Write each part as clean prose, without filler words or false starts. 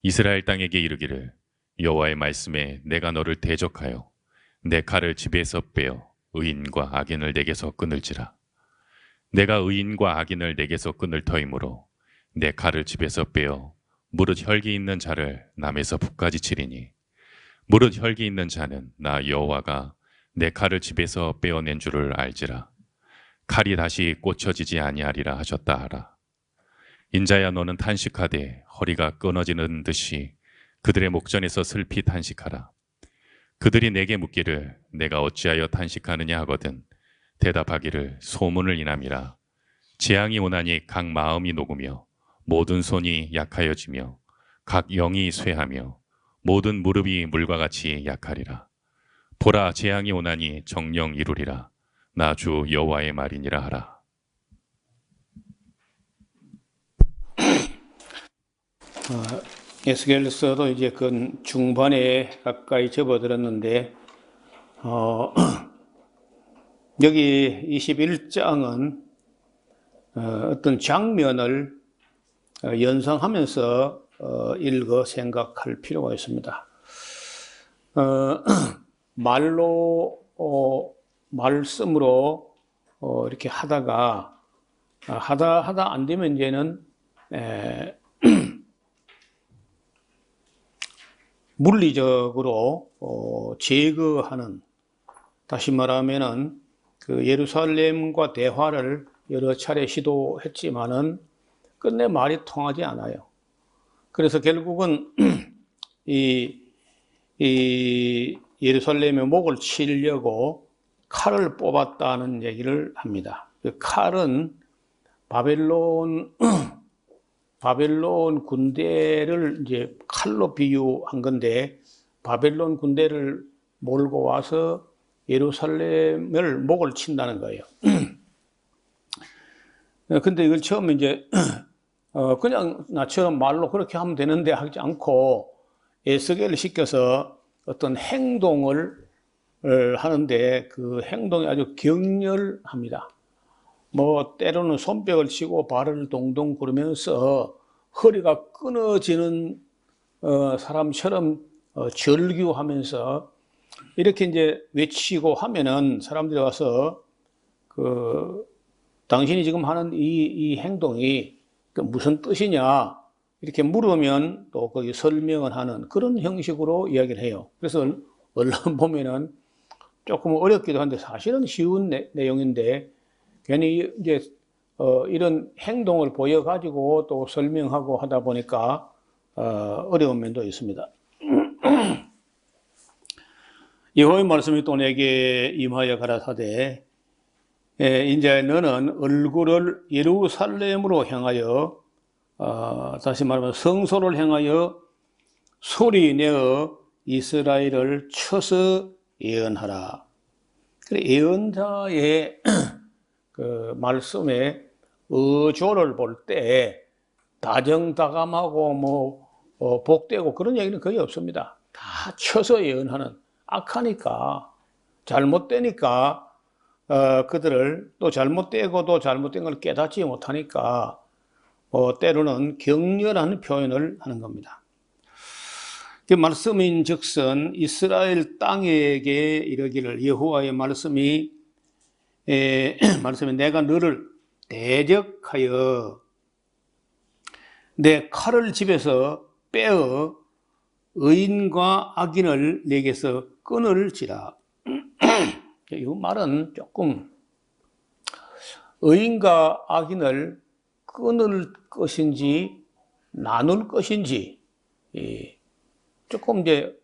이스라엘 땅에게 이르기를 여호와의 말씀에 내가 너를 대적하여 내 칼을 집에서 빼어 의인과 악인을 내게서 끊을지라. 내가 의인과 악인을 내게서 끊을 터이므로 내 칼을 집에서 빼어 무릇 혈기 있는 자를 남에서 북까지 치리니 무릇 혈기 있는 자는 나 여호와가 내 칼을 집에서 빼어낸 줄을 알지라. 칼이 다시 꽂혀지지 아니하리라 하셨다 하라. 인자야, 너는 탄식하되 허리가 끊어지는 듯이 그들의 목전에서 슬피 탄식하라. 그들이 내게 묻기를 내가 어찌하여 탄식하느냐 하거든 대답하기를 소문을 인함이라. 재앙이 오나니 각 마음이 녹으며 모든 손이 약하여지며 각 영이 쇠하며 모든 무릎이 물과 같이 약하리라. 보라, 재앙이 오나니 정령 이루리라. 나 주 여호와의 말이니라 하라. 에스겔서도 이제 그 중반에 가까이 접어들었는데 여기 21장은 어떤 장면을 연상하면서 읽어 생각할 필요가 있습니다. 말씀으로 이렇게 하다가 하다 안 되면 이제는 물리적으로 제거하는, 다시 말하면은 그 예루살렘과 대화를 여러 차례 시도했지만은 끝내 말이 통하지 않아요. 그래서 결국은 이 예루살렘의 목을 치려고 칼을 뽑았다는 얘기를 합니다. 그 칼은 바벨론 군대를 이제 칼로 비유한 건데, 바벨론 군대를 몰고 와서 예루살렘을 목을 친다는 거예요. 근데 이걸 처음에 이제 그냥 나처럼 말로 그렇게 하면 되는데 하지 않고 에스겔을 시켜서 어떤 행동을 하는데 그 행동이 아주 격렬합니다. 뭐 때로는 손뼉을 치고 발을 동동 구르면서 허리가 끊어지는 사람처럼 절규하면서 이렇게 이제 외치고 하면은 사람들이 와서 당신이 지금 하는 이 행동이 무슨 뜻이냐 이렇게 물으면 또 거기 설명을 하는 그런 형식으로 이야기를 해요. 그래서 언론 보면은 조금 어렵기도 한데 사실은 쉬운 내용인데 괜히 이제 이런 행동을 보여가지고 또 설명하고 하다 보니까 어려운 면도 있습니다. 여호와의 말씀이 또 내게 임하여 가라사대 이제 너는 얼굴을 예루살렘으로 향하여 다시 말하면 성소를 향하여 소리내어 이스라엘을 쳐서 예언하라. 그래, 예언자의 그 말씀에 어조를 볼 때 다정다감하고 뭐 복되고 그런 얘기는 거의 없습니다. 다 쳐서 예언하는, 악하니까 잘못되니까 그들을 또 잘못되고도 잘못된 걸 깨닫지 못하니까 때로는 격렬한 표현을 하는 겁니다. 그 말씀인 즉슨 이스라엘 땅에게 이르기를 여호와의 말씀이 내가 너를 대적하여 내 칼을 집에서 빼어 의인과 악인을 내게서 끊을지라. 이 말은 조금 의인과 악인을 끊을 것인지 나눌 것인지 조금 이제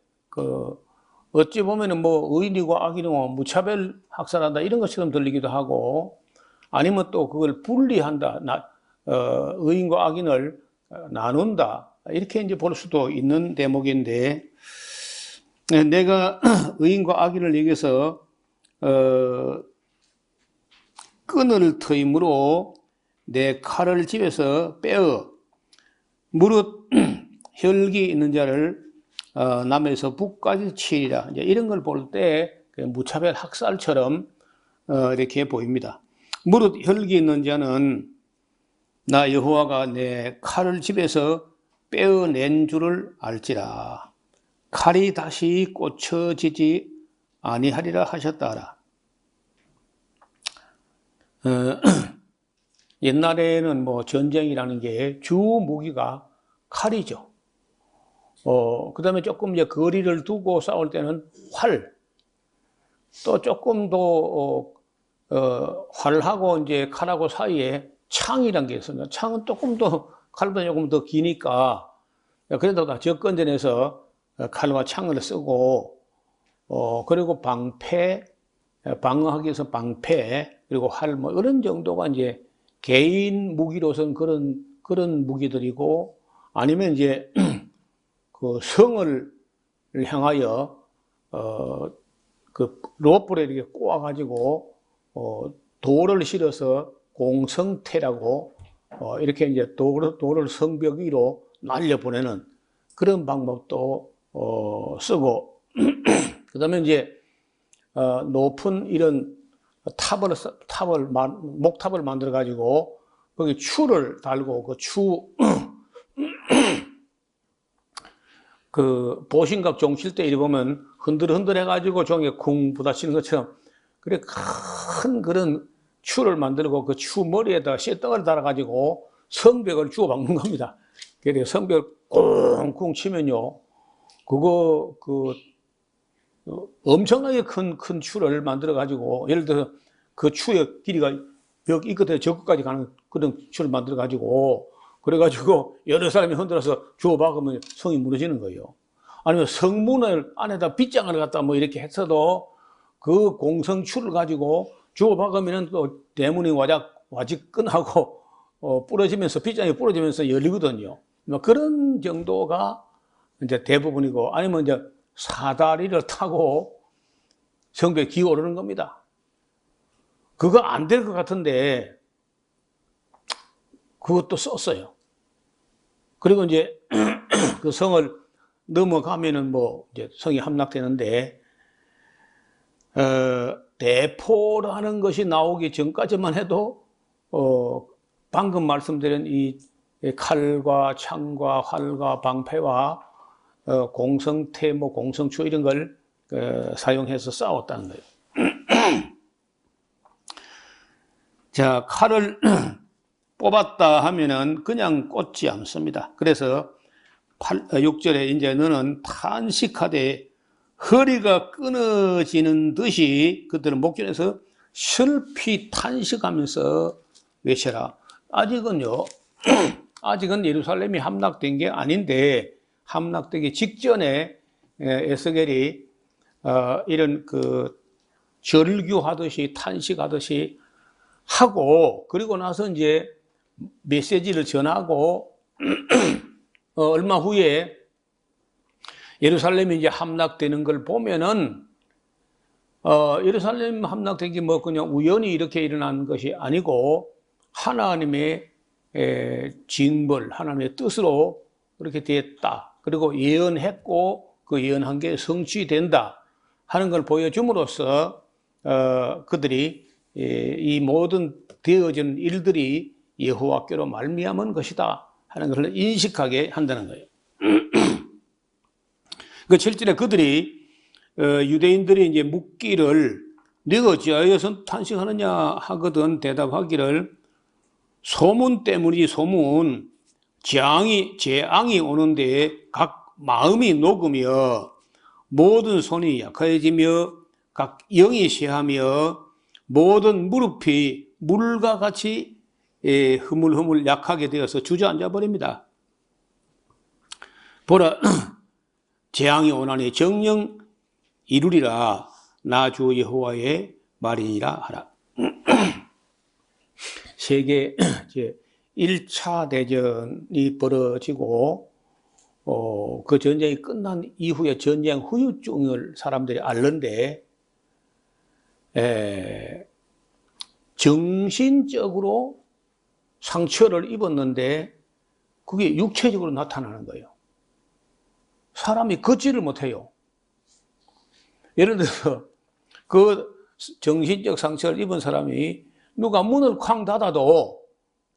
어찌 보면은 뭐 의인이고 악인이고 무차별 학살한다 이런 것처럼 들리기도 하고, 아니면 또 그걸 분리한다, 의인과 악인을 나눈다 이렇게 이제 볼 수도 있는 대목인데, 내가 의인과 악인을 여기서 끊을 터이므로 내 칼을 집에서 빼어 무릇 혈기 있는 자를 남에서 북까지 치리라. 이제 이런 걸 볼 때 무차별 학살처럼 이렇게 보입니다. 무릇 혈기 있는 자는 나 여호와가 내 칼을 집에서 빼어낸 줄을 알지라. 칼이 다시 꽂혀지지 아니하리라 하셨다라. 옛날에는 뭐 전쟁이라는 게 주 무기가 칼이죠. 그 다음에 조금 이제 거리를 두고 싸울 때는 활, 또 조금 더, 활하고 이제 칼하고 사이에 창이란 게 있습니다. 창은 조금 더, 칼보다 조금 더 기니까, 그래도 다 접근전에서 칼과 창을 쓰고, 그리고 방패, 방어하기 위해서 방패, 그리고 활, 뭐, 이런 정도가 이제 개인 무기로서는 그런 무기들이고, 아니면 이제 그 성을 향하여, 그 로프를 이렇게 꼬아가지고, 돌을 실어서 공성태라고, 이렇게 이제 돌을 성벽 위로 날려보내는 그런 방법도, 쓰고, 그 다음에 이제, 높은 이런 목탑을 만들어가지고, 거기 추를 달고, 그 보신각 종 칠 때 이리 보면 흔들흔들 해가지고 종에 쿵 부딪히는 것처럼, 그래, 큰 그런 추를 만들고 그 추 머리에다가 쇠덩어리를 달아가지고 성벽을 주워 박는 겁니다. 그래, 성벽 쿵쿵 치면요, 엄청나게 큰 추를 만들어가지고, 예를 들어서 그 추의 길이가 벽 이 끝에 저 끝까지 가는 그런 추를 만들어가지고, 그래가지고 여러 사람이 흔들어서 주워 박으면 성이 무너지는 거예요. 아니면 성문을 안에다 빗장을 갖다 뭐 이렇게 했어도 그 공성추를 가지고 주워 박으면 또 대문이 와직끈하고 부러지면서, 빗장이 부러지면서 열리거든요. 뭐 그런 정도가 이제 대부분이고, 아니면 이제 사다리를 타고 성벽에 기어오르는 겁니다. 그거 안 될 것 같은데 그것도 썼어요. 그리고 이제 그 성을 넘어가면은 뭐 이제 성이 함락되는데, 대포라는 것이 나오기 전까지만 해도 방금 말씀드린 이 칼과 창과 활과 방패와 공성태, 뭐 공성추 이런 걸 사용해서 싸웠다는 거예요. 자, 칼을 뽑았다 하면은 그냥 꽂지 않습니다. 그래서 6절에 이제 너는 탄식하되 허리가 끊어지는 듯이, 그들은 목전에서 슬피 탄식하면서 외쳐라. 아직은 예루살렘이 함락된 게 아닌데, 함락되기 직전에 에스겔이 이런 그 절규하듯이 탄식하듯이 하고, 그리고 나서 이제 메시지를 전하고, 얼마 후에 예루살렘이 이제 함락되는 걸 보면은, 예루살렘 함락된 게 뭐 그냥 우연히 이렇게 일어난 것이 아니고, 하나님의 징벌, 하나님의 뜻으로 그렇게 됐다. 그리고 예언했고, 그 예언한 게 성취된다 하는 걸 보여줌으로써, 그들이 이 모든 되어진 일들이 여호와께로 말미암은 것이다 하는 것을 인식하게 한다는 거예요. 그 7절에 그들이 유대인들이 이제 묻기를 네가 어찌하여서 탄식하느냐 하거든 대답하기를 소문 때문이지, 소문. 재앙이 오는데 각 마음이 녹으며 모든 손이 약해지며 각 영이 쇠하며 모든 무릎이 물과 같이 흐물흐물 약하게 되어서 주저앉아 버립니다. 보라, 재앙이 오나니 정령 이루리라. 나 주 여호와의 말이니라 하라. 세계 1차 대전이 벌어지고, 그 전쟁이 끝난 이후에 전쟁 후유증을 사람들이 앓는데, 정신적으로 상처를 입었는데 그게 육체적으로 나타나는 거예요. 사람이 걷지를 못해요. 예를 들어서 그 정신적 상처를 입은 사람이 누가 문을 쾅 닫아도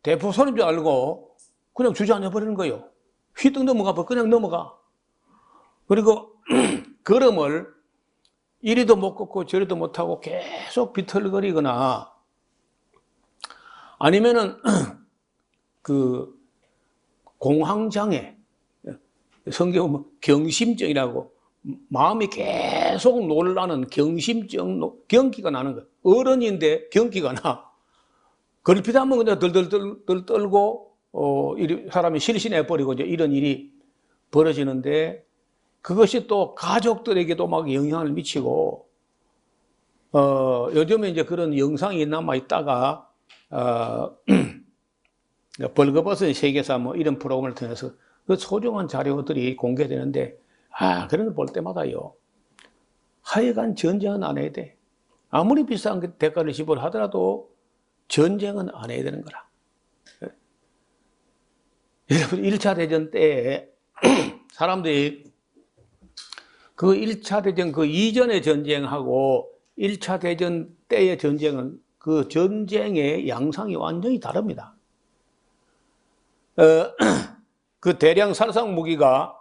대포 소리인 줄 알고 그냥 주저앉아 버리는 거예요. 휘떡 넘어가 봐. 그냥 넘어가. 그리고 걸음을 이리도 못 걷고 저리도 못하고 계속 비틀거리거나 아니면은 그 공황장애, 성경 보면 경심증이라고 마음이 계속 놀라는 경심증, 경기가 나는 거예요. 어른인데 경기가 나. 걸핏하면 그냥 덜덜덜 떨고 사람이 실신해버리고 이제 이런 일이 벌어지는데 그것이 또 가족들에게도 막 영향을 미치고 요즘에 이제 그런 영상이 남아 있다가 벌거벗은 세계사 뭐 이런 프로그램을 통해서 그 소중한 자료들이 공개되는데 그런 걸 볼 때마다요. 하여간 전쟁은 안 해야 돼. 아무리 비싼 대가를 지불 하더라도 전쟁은 안 해야 되는 거라. 여러분 1차 대전 때에 사람들이 그 1차 대전 그 이전의 전쟁하고 1차 대전 때의 전쟁은 그 전쟁의 양상이 완전히 다릅니다. 그 대량 살상 무기가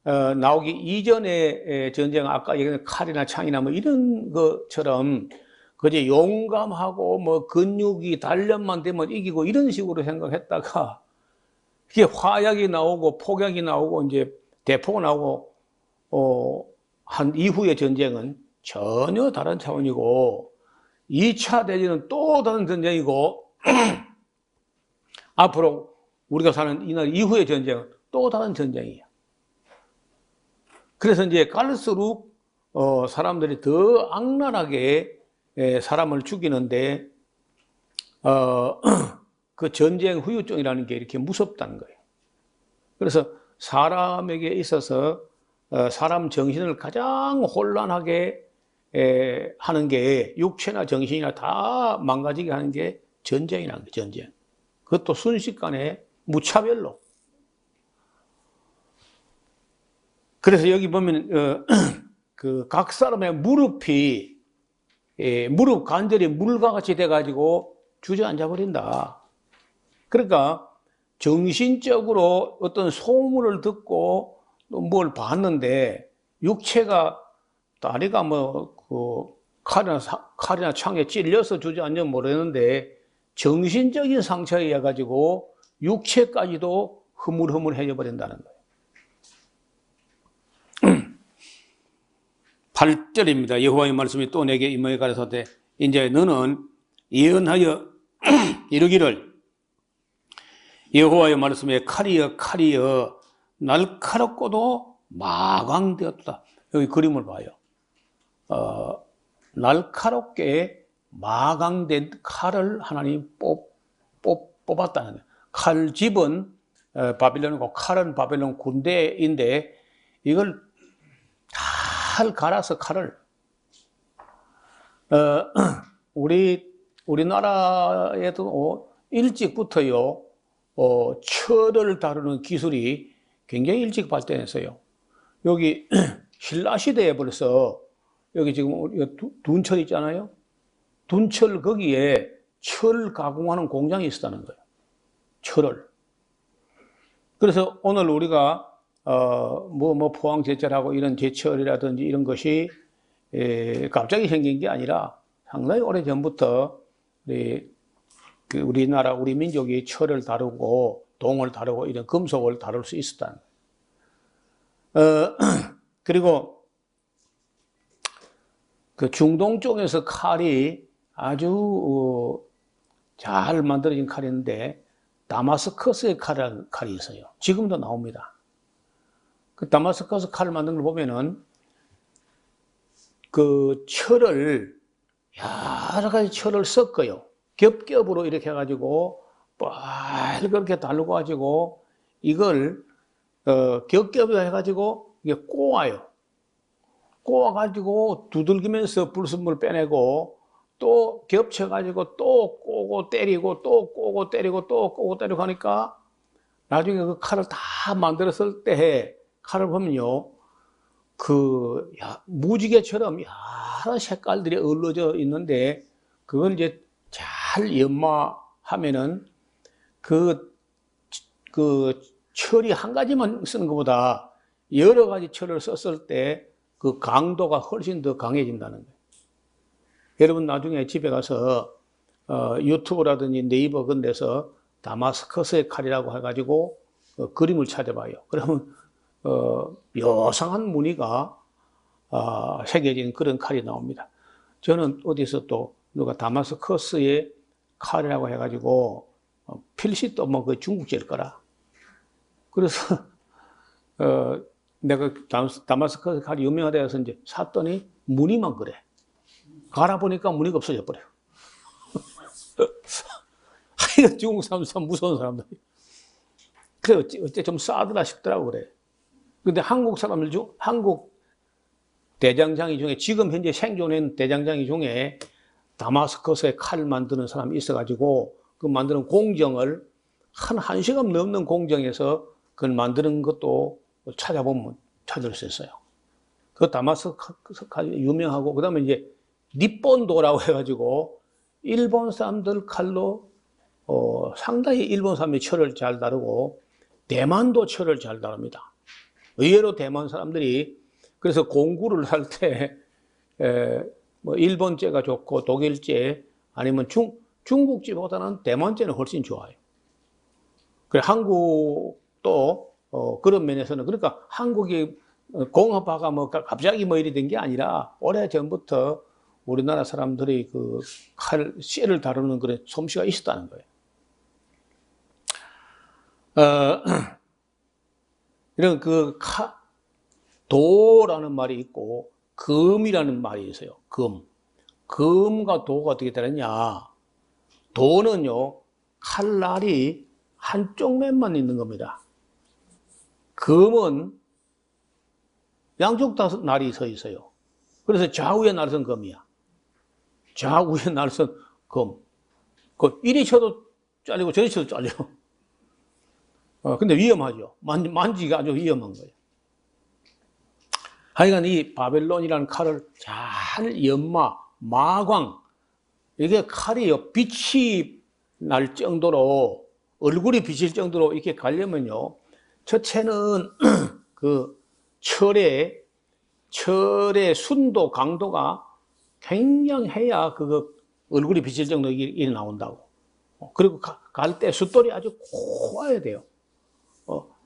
나오기 이전의 전쟁, 아까 얘기한 칼이나 창이나 뭐 이런 것처럼 그저 용감하고 뭐 근육이 단련만 되면 이기고 이런 식으로 생각했다가 이게 화약이 나오고 폭약이 나오고 이제 대포가 나오고 한 이후의 전쟁은 전혀 다른 차원이고 2차 대전은 또 다른 전쟁이고 앞으로 우리가 사는 이날 이후의 전쟁은 또 다른 전쟁이에요. 그래서 이제 갈수록 사람들이 더 악랄하게 사람을 죽이는데 그 전쟁 후유증이라는 게 이렇게 무섭다는 거예요. 그래서 사람에게 있어서 사람 정신을 가장 혼란하게 하는 게 육체나 정신이나 다 망가지게 하는 게 전쟁이라는 거예요. 전쟁. 그것도 순식간에 무차별로. 그래서 여기 보면 그 각 사람의 무릎이 무릎 관절이 물과 같이 돼가지고 주저앉아 버린다. 그러니까 정신적으로 어떤 소문을 듣고 또 뭘 봤는데 육체가 다리가 뭐 그 칼이나 창에 찔려서 주저앉으면 모르는데 정신적인 상처에 의해 가지고 육체까지도 흐물흐물해져 버린다는 거예요. 8절입니다. 여호와의 말씀이 또 내게 임하여 가라사대 이제 너는 예언하여 이르기를 여호와의 말씀에 칼이여 날카롭고도 마광되었다. 여기 그림을 봐요. 날카롭게 마광된 칼을 하나님 뽑았다는 거예요. 칼집은 바빌론이고 칼은 바빌론 군대인데 이걸 잘 갈아서 칼을 우리나라에도 일찍부터요 철을 다루는 기술이 굉장히 일찍 발전했어요. 여기 신라 시대에 벌써 여기 지금 둔철 있잖아요. 둔철 거기에 철 가공하는 공장이 있었다는 거예요. 철을. 그래서 오늘 우리가 포항 제철하고 이런 제철이라든지 이런 것이 갑자기 생긴 게 아니라 상당히 오래 전부터 우리나라 우리 민족이 철을 다루고 동을 다루고 이런 금속을 다룰 수 있었다는 거예요. 그리고 그 중동 쪽에서 칼이 아주 잘 만들어진 칼인데 다마스커스의 칼이라는 칼이 있어요. 지금도 나옵니다. 그 다마스커스 칼을 만든 걸 보면은 그 철을 여러 가지 철을 섞어요. 겹겹으로 이렇게 해가지고 빨갛게 다루고 가지고 이걸 겹겹이 해가지고 이게 꼬아요. 꼬아가지고 두들기면서 불순물을 빼내고 또 겹쳐가지고 또 꼬고 때리고 또 꼬고 때리고 또 꼬고 때리고 하니까 나중에 그 칼을 다 만들었을 때 칼을 보면요 무지개처럼 여러 색깔들이 어우러져 있는데 그걸 이제 잘 연마하면은 그 철이 한 가지만 쓰는 것보다 여러 가지 철을 썼을 때 그 강도가 훨씬 더 강해진다는 거예요. 여러분 나중에 집에 가서 유튜브라든지 네이버 그런 데서 다마스커스의 칼이라고 해가지고 그림을 찾아봐요. 그러면 묘상한 무늬가 새겨진 그런 칼이 나옵니다. 저는 어디서 또 누가 다마스커스의 칼이라고 해가지고 필시 또 뭐 그 중국제일 거라. 그래서 내가 다마스커스 칼이 유명하다 해서 이제 샀더니 무늬만 그래. 갈아보니까 무늬가 없어져 버려. 하여간 중국 사람 참 무서운 사람들. 그래 어째 좀 싸더라 싶더라고 그래. 근데 한국 사람들 중 한국 대장장이 중에 지금 현재 생존한 대장장이 중에 다마스커스의 칼 만드는 사람이 있어가지고 그 만드는 공정을 한 시간 넘는 공정에서 그걸 만드는 것도 찾아보면 찾을 수 있어요. 그 다마스커스 칼이 유명하고 그다음에 이제 니폰도라고 해가지고 일본 사람들 칼로 상당히 일본 사람이 철을 잘 다루고 대만도 철을 잘 다룹니다. 의외로 대만 사람들이 그래서 공구를 할 때 뭐 일본제가 좋고 독일제 아니면 중국제보다는 대만제는 훨씬 좋아요. 그래 한국도 그런 면에서는 그러니까 한국이 공업화가 뭐 갑자기 뭐 이리 된 게 아니라 오래 전부터 우리나라 사람들이 그 칼, 쇠를 다루는 그런 솜씨가 있었다는 거예요. 이런 도라는 말이 있고, 금이라는 말이 있어요. 금과 도가 어떻게 다르냐. 도는요, 칼날이 한쪽 면만 있는 겁니다. 금은 양쪽 다 날이 서 있어요. 그래서 좌우에 날선 금이야. 좌우에 날선 금. 이리 쳐도 잘리고 저리 쳐도 잘려. 근데 위험하죠. 만지기가 아주 위험한 거예요. 하여간 이 바벨론이라는 칼을 잘 마광. 이게 칼이요. 빛이 날 정도로, 얼굴이 비칠 정도로 이렇게 가려면요. 첫째는 그 철의 순도, 강도가 굉장해야 그거 얼굴이 비칠 정도로 이게 나온다고. 그리고 갈 때 숫돌이 아주 고와야 돼요.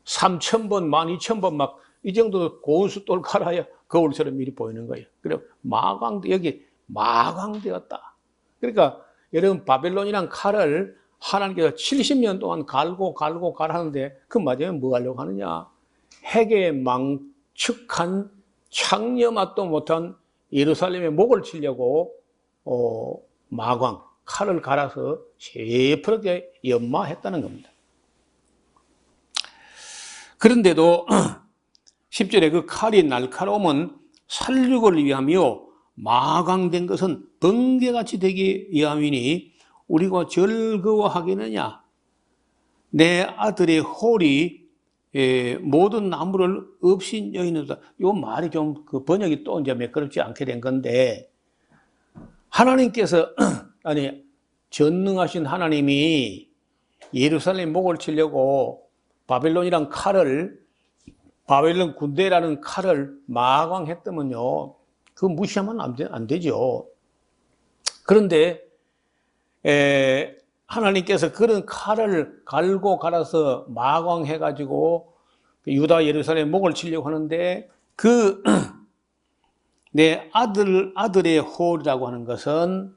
3,000번, 12,000번 막 이 정도 고운 숫돌 갈아야 거울처럼 미리 보이는 거예요. 그리고 여기 마광되었다. 그러니까 여러분 바벨론이란 칼을 하나님께서 70년 동안 갈고 갈았는데 그 마지막에 뭐 하려고 하느냐. 핵에 망측한 창녀맛도 못한 예루살렘의 목을 치려고 칼을 갈아서 새파랗게 연마했다는 겁니다. 그런데도 10절에 그 칼이 날카로움은 살육을 위하며 마광된 것은 번개같이 되기 위함이니 우리가 즐거워하겠느냐. 내 아들의 홀이 모든 나무를 없인 여인이다. 이 말이 좀 그 번역이 또 이제 매끄럽지 않게 된 건데, 하나님께서, 전능하신 하나님이 예루살렘 목을 치려고 바벨론이란 칼을, 바벨론 군대라는 칼을 마광했다면요, 그거 무시하면 안 되죠. 그런데, 하나님께서 그런 칼을 갈고 갈아서 마광해가지고 유다 예루살렘 목을 치려고 하는데 내 아들의 홀이라고 하는 것은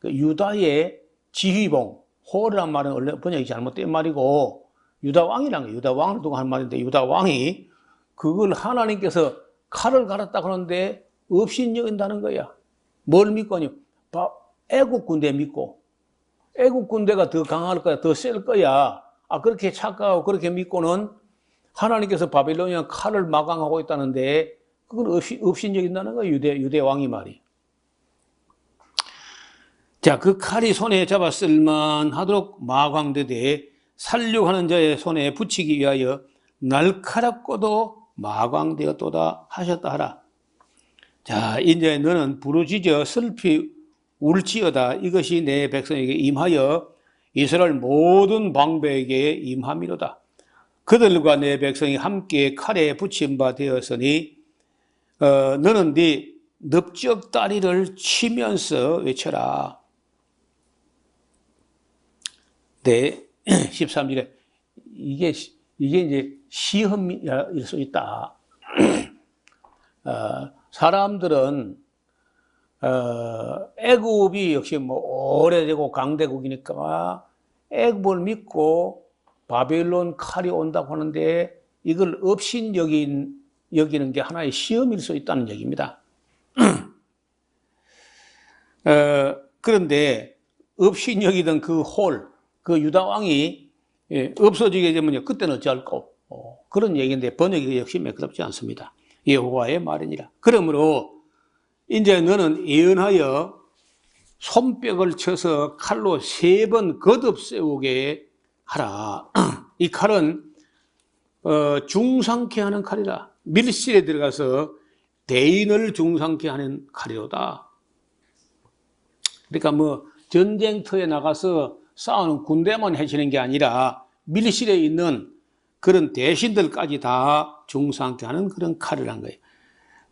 유다의 지휘봉, 홀이란 말은 원래 번역이 잘못된 말이고 유다 왕이란 거예요. 유다 왕을 두고 한 말인데 유다 왕이 그걸 하나님께서 칼을 갈았다고 하는데 없인 여긴다는 거야. 뭘 믿거니? 애국 군대 믿고 애국 군대가 더 강할 거야, 더 셀 거야. 그렇게 착각하고 그렇게 믿고는 하나님께서 바빌로니아 칼을 마광하고 있다는데 그걸 없인 여긴다는 거야, 유대 왕이 말이. 자, 그 칼이 손에 잡아 쓸만하도록 마광되되 살육하는 자의 손에 붙이기 위하여 날카롭고도 마광되었도다 하셨다 하라. 자, 이제 너는 부르짖어 슬피 울지어다. 이것이 내 백성에게 임하여 이스라엘 모든 방백에게 임함이로다. 그들과 내 백성이 함께 칼에 붙임 바 되었으니 너는 네 넓적다리를 치면서 외쳐라. 네, 13절에 이게 이제 시험일 수 있다. 사람들은 애굽이 역시 뭐 오래되고 강대국이니까 애굽을 믿고 바벨론 칼이 온다고 하는데 이걸 업신 여기는 게 하나의 시험일 수 있다는 얘기입니다. 그런데 업신 여기던 그 유다 왕이 없어지게 되면요, 그때는 어찌할 꼬 그런 얘기인데 번역이 역시 매끄럽지 않습니다. 여호와의 말이니라. 그러므로 이제 너는 예언하여 손뼉을 쳐서 칼로 3번 거듭 세우게 하라. 이 칼은 중상케 하는 칼이라. 밀실에 들어가서 대인을 중상케 하는 칼이로다. 그러니까 뭐 전쟁터에 나가서 싸우는 군대만 해치는 게 아니라 밀실에 있는 그런 대신들까지 다 중상케 하는 그런 칼을 한 거예요.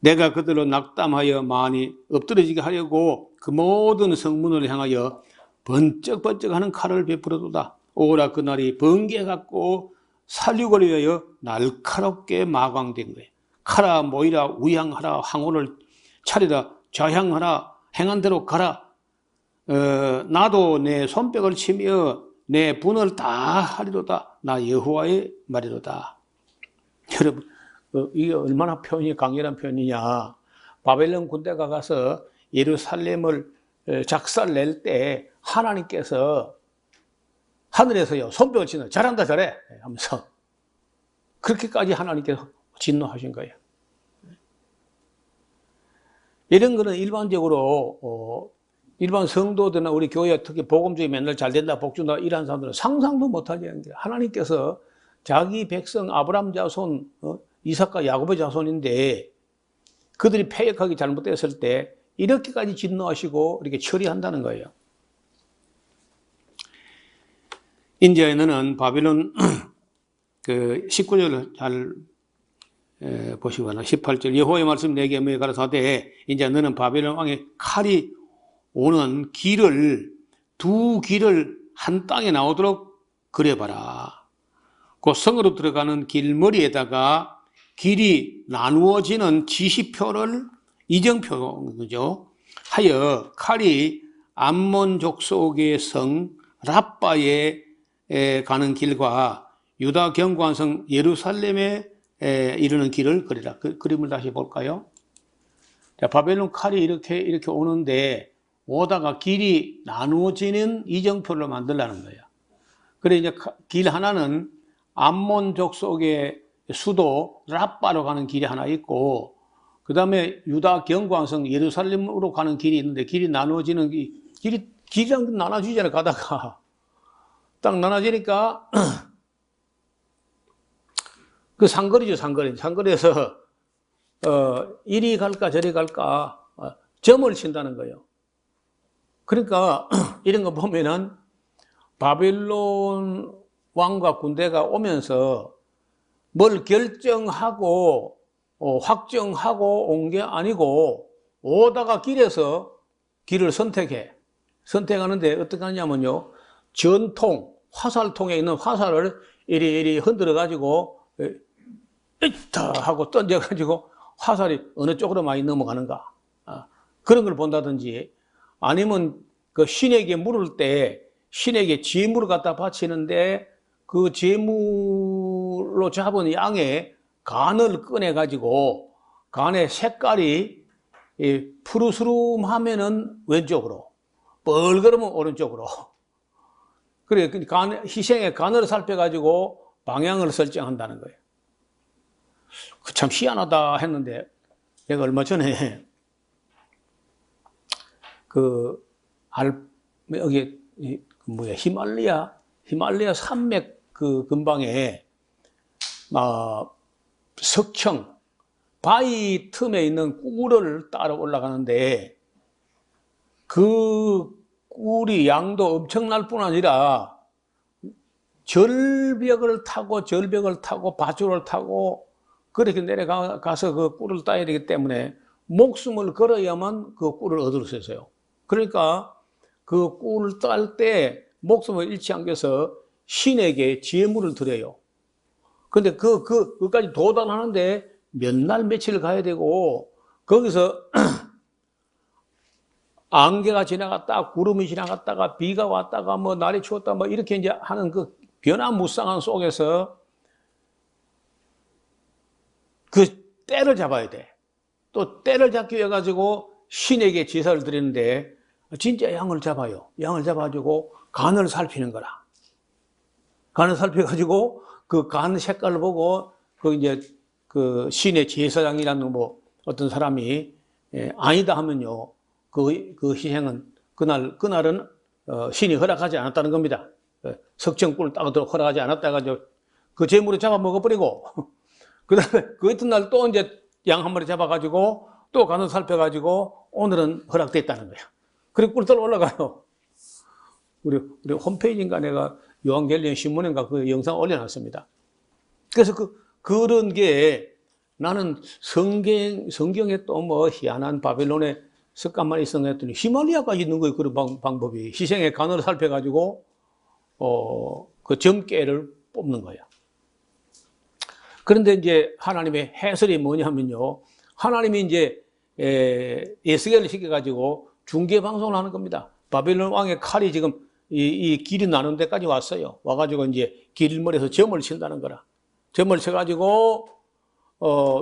내가 그들로 낙담하여 많이 엎드러지게 하려고 그 모든 성문을 향하여 번쩍번쩍하는 칼을 베풀어도다. 오라 그날이 번개 같고 살육을 위하여 날카롭게 마광된 거예요. 카라 모이라 우향하라 항우를 차리라 좌향하라 행한 대로 가라. 나도 내 손뼉을 치며 내 분을 다 하리로다. 나 여호와의 말이로다. 여러분, 이게 얼마나 표현이 강렬한 표현이냐. 바벨론 군대가 가서 예루살렘을 작살낼 때 하나님께서 하늘에서요 손뼉을 치는 잘한다 잘해 하면서 그렇게까지 하나님께서 진노하신 거예요. 이런 거는 일반적으로 일반 성도들이나 우리 교회 특히 복음주의 맨날 잘 된다 복준다 이런 사람들은 상상도 못하지 않는 게 하나님께서 자기 백성 아브라함 자손 이삭과 야곱의 자손인데 그들이 패역하기 잘못됐을 때 이렇게까지 진노하시고 이렇게 처리한다는 거예요. 이제 너는 바빌론 그 19절을 잘 보시거나 18절 여호와의 말씀 내게 뭐에 가라사대 이제 너는 바빌론 왕의 칼이 오는 길을 두 길을 한 땅에 나오도록 그려봐라. 그 성으로 들어가는 길머리에다가 길이 나누어지는 지시표를 이정표죠. 하여 칼이 암몬 족속의 성 랍바에 가는 길과 유다 경관성 예루살렘에 이르는 길을 그리라. 그 그림을 다시 볼까요? 자, 바벨론 칼이 이렇게 오는데 오다가 길이 나누어지는 이정표를 만들라는 거예요. 그래 이제 길 하나는 암몬 족속의 수도 랍바로 가는 길이 하나 있고 그 다음에 유다 경광성 예루살렘으로 가는 길이 있는데 길이 나누어지는 길이랑 나눠지잖아요. 가다가 딱 나눠지니까 그 상거리죠. 상거리에서 이리 갈까 저리 갈까 점을 친다는 거예요. 그러니까 이런 거 보면은 바빌론 왕과 군대가 오면서 뭘 결정하고 확정하고 온 게 아니고 오다가 길에서 길을 선택하는데 어떻게 하냐면요 전통 화살통에 있는 화살을 이리 흔들어 가지고 으이타 하고 던져 가지고 화살이 어느 쪽으로 많이 넘어가는가 그런 걸 본다든지 아니면 그 신에게 물을 때 신에게 제물을 갖다 바치는데 그 제물로 잡은 양의 간을 꺼내 가지고 간의 색깔이 푸르스름하면은 왼쪽으로 뻘그러면 오른쪽으로 그래 희생의 간을 살펴 가지고 방향을 설정한다는 거예요. 참 희한하다 했는데 내가 얼마 전에 여기 히말라야 산맥 그 근방에 석청 바위 틈에 있는 꿀을 따라 올라가는데 그 꿀이 양도 엄청날 뿐 아니라 절벽을 타고 밧줄을 타고 그렇게 내려가서 그 꿀을 따야 되기 때문에 목숨을 걸어야만 그 꿀을 얻을 수 있어요. 그러니까 그 꿀을 딸 때 목숨을 잃지 않기 위해서 신에게 제물을 드려요. 근데 그까지 도달하는데 몇 날 며칠 가야 되고, 거기서 안개가 지나갔다, 구름이 지나갔다가, 비가 왔다가, 뭐, 날이 추웠다, 뭐, 이렇게 이제 하는 그 변화무쌍한 속에서 그 때를 잡아야 돼. 또 때를 잡기 위해 가지고 신에게 제사를 드리는데, 진짜 양을 잡아요. 양을 잡아가지고 간을 살피는 거라. 간을 살펴가지고 그 간 색깔을 보고, 그 이제 그 신의 제사장이라는 뭐 어떤 사람이 아니다 하면요, 그 희생은 그날은 신이 허락하지 않았다는 겁니다. 석정꿀을 따도록 허락하지 않았다 해가지고 그 재물을 잡아 먹어버리고, 그 다음에 그 이튿날 또 이제 양 한 마리 잡아가지고 또 간을 살펴가지고 오늘은 허락됐다는 거야. 그리고 꿀 올라가요. 우리 홈페이지인가 내가 요한계시록 신문인가 그 영상 올려놨습니다. 그래서 그런 게 나는 성경에 또 뭐 희한한 바벨론의 습관만 있었나 했더니 히말리아까지 있는 거예요. 그런 방법이. 희생의 간을 살펴가지고, 그 점괘를 뽑는 거야. 그런데 이제 하나님의 해설이 뭐냐면요. 하나님이 이제, 에스겔을 시켜가지고 중계방송을 하는 겁니다. 바벨론 왕의 칼이 지금 이 길이 나눈 데까지 왔어요. 와가지고 이제 길머리에서 점을 친다는 거라. 점을 쳐가지고,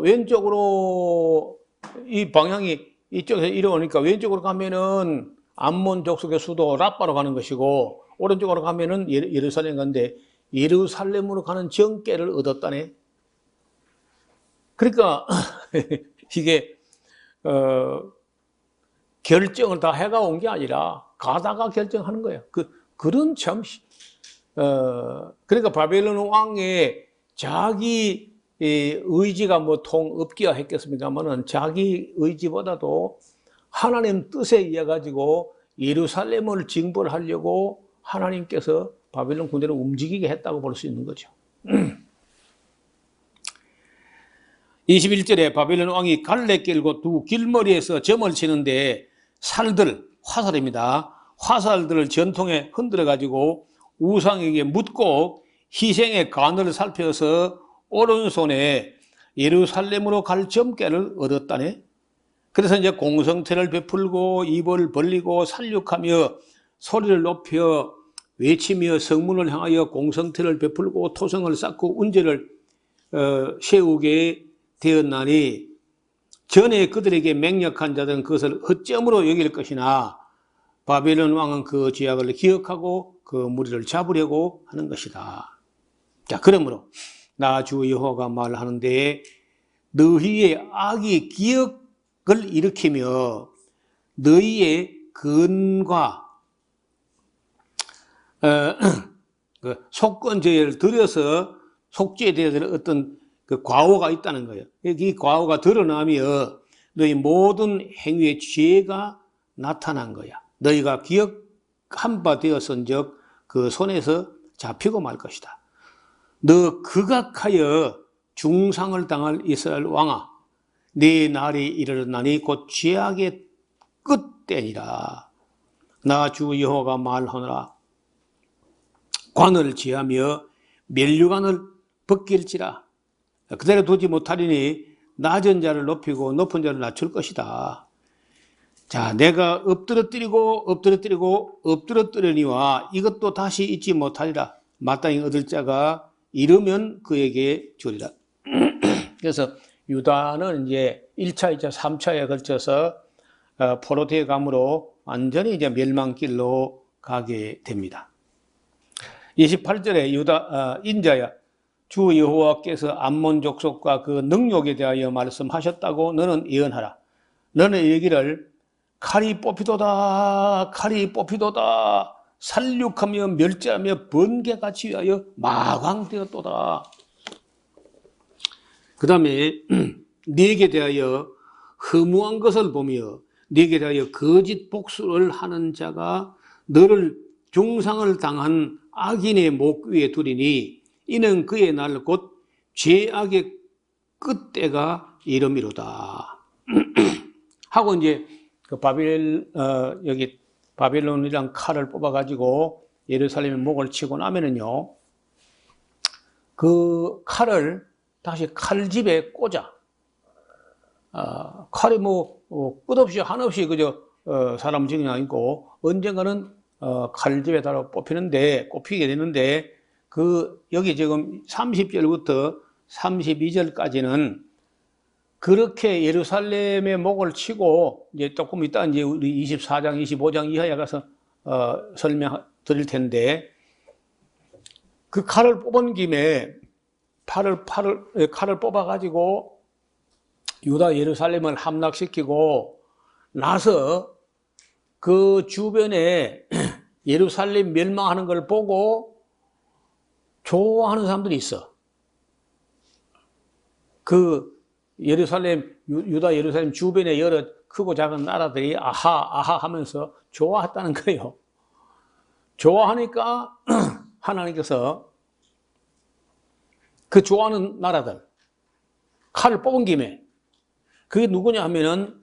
왼쪽으로 이 방향이 이쪽에서 이러오니까 왼쪽으로 가면은 암몬 족속의 수도 라빠로 가는 것이고, 오른쪽으로 가면은 예루살렘 간데 예루살렘으로 가는 정계를 얻었다네. 그러니까 이게 결정을 다 해가 온 게 아니라 가다가 결정하는 거예요. 그런 참 그러니까 바벨론 왕의 자기 의지가 뭐 없기야 했겠습니까만은 자기 의지보다도 하나님 뜻에 의해 가지고 예루살렘을 징벌하려고 하나님께서 바벨론 군대를 움직이게 했다고 볼 수 있는 거죠. 21절에 바벨론 왕이 갈래길과 두 길머리에서 점을 치는데 화살입니다. 화살들을 전통에 흔들어 가지고 우상에게 묻고 희생의 간을 살펴서 오른손에 예루살렘으로 갈 점괘를 얻었다네. 그래서 이제 공성태를 베풀고 입을 벌리고 살육하며 소리를 높여 외치며 성문을 향하여 공성태를 베풀고 토성을 쌓고 운제를 세우게 되었나니 전에 그들에게 맹력한 자들은 그것을 헛점으로 여길 것이나 바벨론 왕은 그 죄악을 기억하고 그 무리를 잡으려고 하는 것이다. 자, 그러므로 나 주 여호와가 말하는데 너희의 악이 기억을 일으키며 너희의 근과 속건죄를 들여서 속죄에 대해서 어떤 그 과오가 있다는 거예요. 이 과오가 드러나며 너희 모든 행위의 죄가 나타난 거야. 너희가 기억한 바 되었은즉 그 손에서 잡히고 말 것이다. 너 극악하여 중상을 당할 이스라엘 왕아, 네 날이 이르렀나니 곧 죄악의 끝때니라. 나 주 여호와가 말하노라. 관을 제하며 면류관을 벗길지라. 그대로 두지 못하리니 낮은 자를 높이고 높은 자를 낮출 것이다. 자, 내가 엎드러뜨리니와 이것도 다시 잊지 못하리라. 마땅히 얻을 자가 이르면 그에게 주리라. 그래서 유다는 이제 1차, 2차, 3차에 걸쳐서 포로되어 감으로 완전히 이제 멸망길로 가게 됩니다. 28절에 인자야, 주 여호와께서 암몬 족속과 그 능력에 대하여 말씀하셨다고 너는 예언하라. 너는 이르기를 칼이 뽑히도다, 살육하며 멸제하며 번개같이 위하여 마광되었도다. 그 다음에 네게 대하여 허무한 것을 보며 네게 대하여 거짓 복수를 하는 자가 너를 중상을 당한 악인의 목 위에 두리니 이는 그의 날 곧 죄악의 끝때가 이름이로다. 하고 이제 그 여기 바벨론이란 칼을 뽑아가지고 예루살렘의 목을 치고 나면은요, 그 칼을 다시 칼집에 꽂아. 칼이 끝없이 한없이 그저 사람 증이 아니고 언젠가는 칼집에 따라 꼽히게 되는데 여기 지금 30절부터 32절까지는 그렇게 예루살렘의 목을 치고 이제 조금 이따 이제 우리 24장, 25장 이하에 가서 설명 드릴 텐데 그 칼을 뽑은 김에 칼을 뽑아가지고 유다 예루살렘을 함락시키고 나서 그 주변에 예루살렘 멸망하는 걸 보고 좋아하는 사람들이 있어. 그 유다 예루살렘 주변에 여러 크고 작은 나라들이 아하 하면서 좋아했다는 거예요. 좋아하니까 하나님께서 그 좋아하는 나라들 칼을 뽑은 김에 그게 누구냐 하면은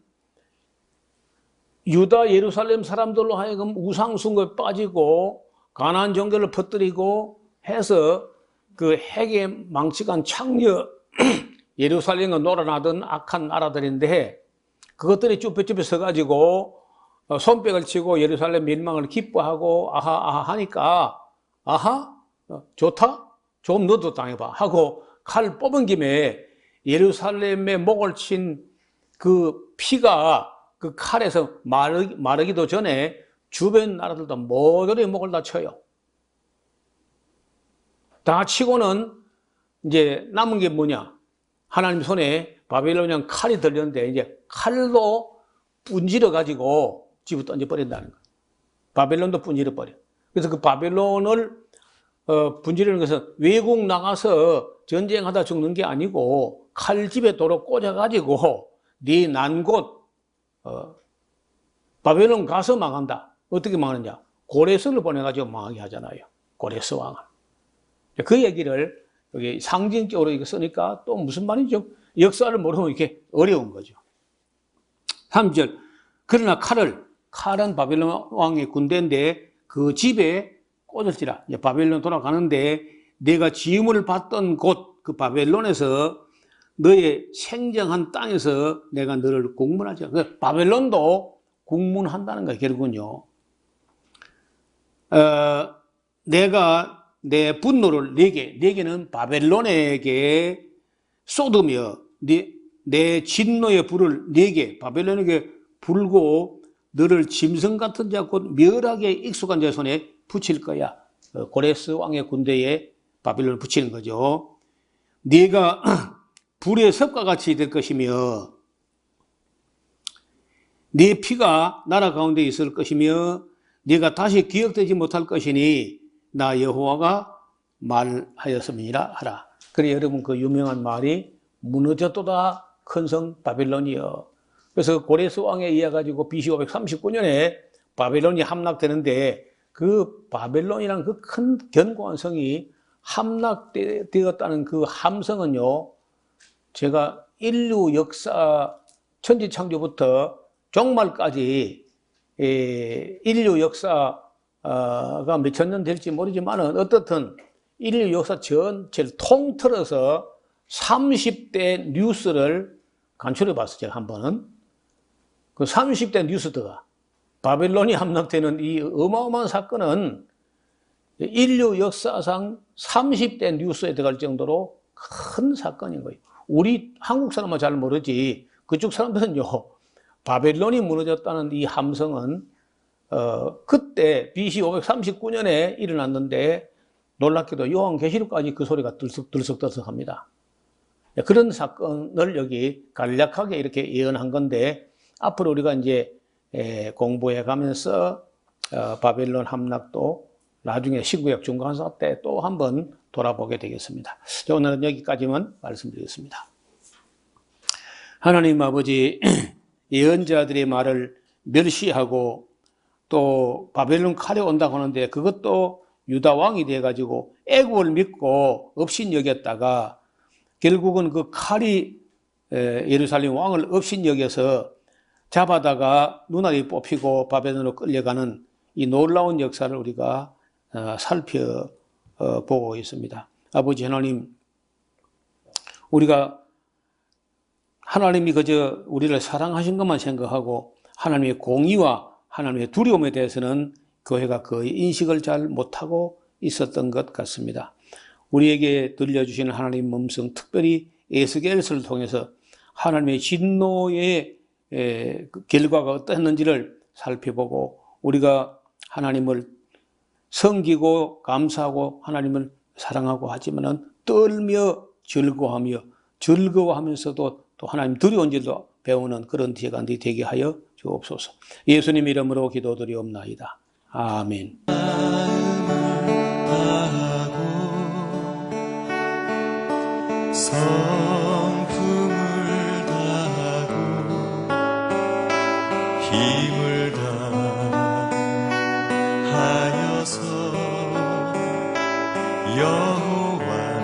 유다 예루살렘 사람들로 하여금 우상숭배에 빠지고 가나안 종교를 퍼뜨리고 해서 그 핵에 망치간 창녀 예루살렘과 놀아나던 악한 나라들인데 그것들이 쭈뼛쭈뼛 서가지고 손뼉을 치고 예루살렘 멸망을 기뻐하고 아하 하니까 좋다? 좀 너도 당해봐 하고 칼 뽑은 김에 예루살렘의 목을 친 그 피가 그 칼에서 마르기도 전에 주변 나라들도 모조리 목을 다 쳐요. 다 치고는 이제 남은 게 뭐냐? 하나님 손에 바벨론이란 칼이 들렸는데 이제 칼로 분질러 가지고 집을 던져버린다는 거예요. 바벨론도 분질러 버려. 그래서 그 바벨론을 분질르는 것은 외국 나가서 전쟁하다 죽는 게 아니고 칼집에 도로 꽂아가지고 네 난 곳 바벨론 가서 망한다. 어떻게 망하느냐? 고레스를 보내가지고 망하게 하잖아요. 고레스 왕을. 그 얘기를 여기 상징적으로 이거 쓰니까 또 무슨 말이죠? 역사를 모르면 이렇게 어려운 거죠. 3절. 그러나 칼은 바벨론 왕의 군대인데 그 집에 꽂을지라. 이제 바벨론 돌아가는데 내가 지음을 받던 곳 그 바벨론에서 너의 생정한 땅에서 내가 너를 국문하지. 바벨론도 국문한다는 거예요, 결국은요. 내가 내 분노를 네게는 바벨론에게 쏟으며 내 진노의 불을 네게 바벨론에게 불고 너를 짐승 같은 자 곧 멸하게 익숙한 자 손에 붙일 거야. 고레스 왕의 군대에 바벨론을 붙이는 거죠. 네가 불의 섭과 같이 될 것이며 네 피가 나라 가운데 있을 것이며 네가 다시 기억되지 못할 것이니 나 여호와가 말하였음이라 하라. 그래 여러분 그 유명한 말이 무너졌도다 큰 성 바벨론이여. 그래서 고레스 왕에 의해 가지고 BC 539년에 바벨론이 함락되는데 그 바벨론이라는 그 큰 견고한 성이 함락되었다는 그 함성은요, 제가 인류 역사 천지창조부터 종말까지 인류 역사가 몇천 년 될지 모르지만은 어떻든 인류 역사 전체를 통틀어서 30대 뉴스를 간추려 봤어요. 제가 한 번은 그 30대 뉴스들가 바벨론이 함락되는 이 어마어마한 사건은 인류 역사상 30대 뉴스에 들어갈 정도로 큰 사건인 거예요. 우리 한국 사람은 잘 모르지 그쪽 사람들은요, 바벨론이 무너졌다는 이 함성은 그때 BC 539년에 일어났는데 놀랍게도 요한계시록까지 그 소리가 들썩들썩합니다. 그런 사건을 여기 간략하게 이렇게 예언한 건데 앞으로 우리가 이제 공부해 가면서 바벨론 함락도 나중에 시구역 중간사 때 또 한번 돌아보게 되겠습니다. 오늘은 여기까지만 말씀드리겠습니다. 하나님 아버지, 예언자들의 말을 멸시하고 또 바벨론 칼에 온다고 하는데 그것도 유다 왕이 돼가지고 애국을 믿고 업신여겼다가 결국은 그 칼이 예루살렘 왕을 업신여겨서 잡아다가 눈알이 뽑히고 바벨론으로 끌려가는 이 놀라운 역사를 우리가 살펴보고 있습니다. 아버지 하나님, 우리가 하나님이 그저 우리를 사랑하신 것만 생각하고 하나님의 공의와 하나님의 두려움에 대해서는 교회가 거의 인식을 잘 못하고 있었던 것 같습니다. 우리에게 들려주시는 하나님의 음성, 특별히 에스겔서를 통해서 하나님의 진노의 결과가 어떠했는지를 살펴보고 우리가 하나님을 섬기고 감사하고 하나님을 사랑하고 하지만은 떨며 즐거워하면서도 또 하나님 두려운 줄도 배우는 그런 시간이 되게 하여 주옵소서. 예수님 이름으로 기도드리옵나이다. 아멘. 성품을 다하고 힘을 다하여서 여호와를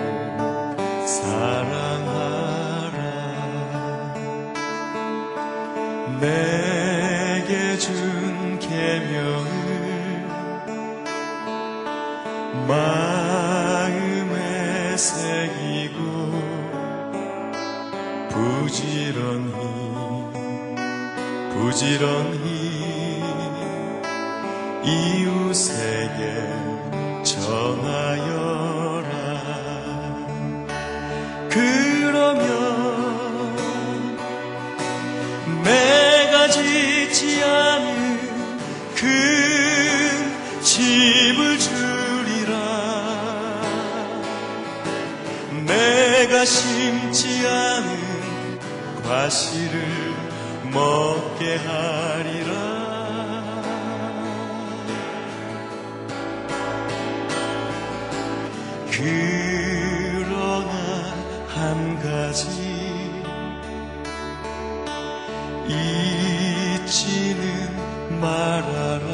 사랑하라. 내게 준 계명을 마음에 새기고 부지런히 이웃에게 전하여라. 그러면 내가 짓지 않은 큰 집을 주리라. 내가 심지 않은 과실을 먹게 하리라. 그러나 한 가지 잊지는 말아라.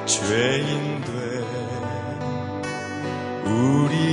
죄인 된 우리